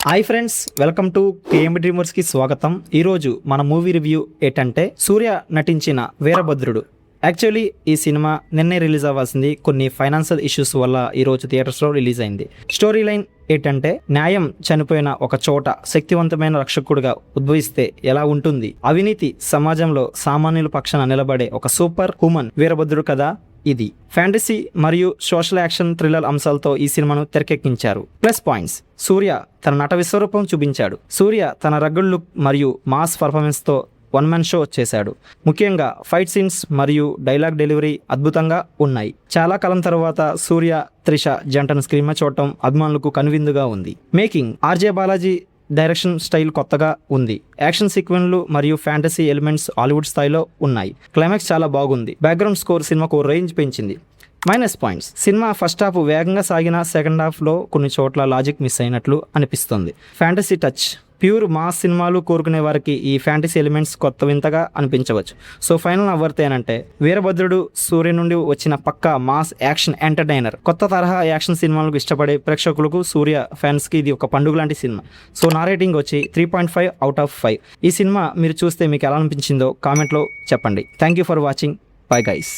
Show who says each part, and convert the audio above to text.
Speaker 1: Hi friends, welcome to KMB డ్రీమర్స్కి స్వాగతం. ఈరోజు మన మూవీ రివ్యూ ఏంటంటే సూర్య నటించిన వీరభద్రుడు. యాక్చువల్లీ ఈ సినిమా నిన్నే రిలీజ్ అవ్వాల్సింది, కొన్ని ఫైనాన్షియల్ ఇష్యూస్ వల్ల ఈరోజు థియేటర్స్లో రిలీజ్ అయింది. స్టోరీ లైన్ ఏంటంటే న్యాయం చనిపోయిన ఒక చోట శక్తివంతమైన రక్షకుడిగా ఉద్భవిస్తే ఎలా ఉంటుంది, అవినీతి సమాజంలో సామాన్యుల పక్షాన నిలబడే ఒక సూపర్ హ్యూమన్ వీరభద్రుడు కథ ఇది. ఫ్యాంటసీ మరియు సోషల్ యాక్షన్ థ్రిల్లర్ అంశాలతో ఈ సినిమాను తెరకెక్కించారు. ప్లస్ పాయింట్స్: సూర్య తన నట విశ్వరూపం చూపించాడు. సూర్య తన రగ్గుడ్ లుక్ మరియు మాస్ పర్ఫార్మెన్స్తో వన్ మ్యాన్ షో చేశాడు. ముఖ్యంగా ఫైట్ సీన్స్ మరియు డైలాగ్ డెలివరీ అద్భుతంగా ఉన్నాయి. చాలా కాలం తర్వాత సూర్య త్రిష జంటను స్క్రీన్ మీద చూడటం అభిమానులకు కనువిందుగా ఉంది. Making: RJ Balaji direction style కొత్తగా ఉంది. యాక్షన్ సీక్వెన్స్లు మరియు ఫ్యాంటసీ ఎలిమెంట్స్ హాలీవుడ్ స్థాయిలో ఉన్నాయి. క్లైమాక్స్ చాలా బాగుంది. బ్యాక్గ్రౌండ్ స్కోర్ సినిమాకు రేంజ్ పెంచింది. Minus points: cinema first half వేగంగా సాగిన సెకండ్ హాఫ్లో కొన్ని చోట్ల లాజిక్ మిస్ అయినట్లు అనిపిస్తుంది. ఫ్యాంటసీ టచ్: ప్యూర్ మాస్ సినిమాలు కోరుకునే వారికి ఈ ఫ్యాంటసీ ఎలిమెంట్స్ కొత్త వింతగా అనిపించవచ్చు. సో ఫైనల్ అవ్వర్తేనంటే వీరభద్రుడు సూర్య నుండి వచ్చిన పక్కా మాస్ యాక్షన్ ఎంటర్టైనర్. కొత్త తరహా యాక్షన్ సినిమాలకు ఇష్టపడే ప్రేక్షకులకు, సూర్య ఫ్యాన్స్కి ఇది ఒక పండుగ లాంటి సినిమా. సో నా రేటింగ్ వచ్చి 3.5 అవుట్ ఆఫ్ 5. ఈ సినిమా మీరు చూస్తే మీకు ఎలా అనిపించిందో కామెంట్లో చెప్పండి. Thank you for watching. Bye guys.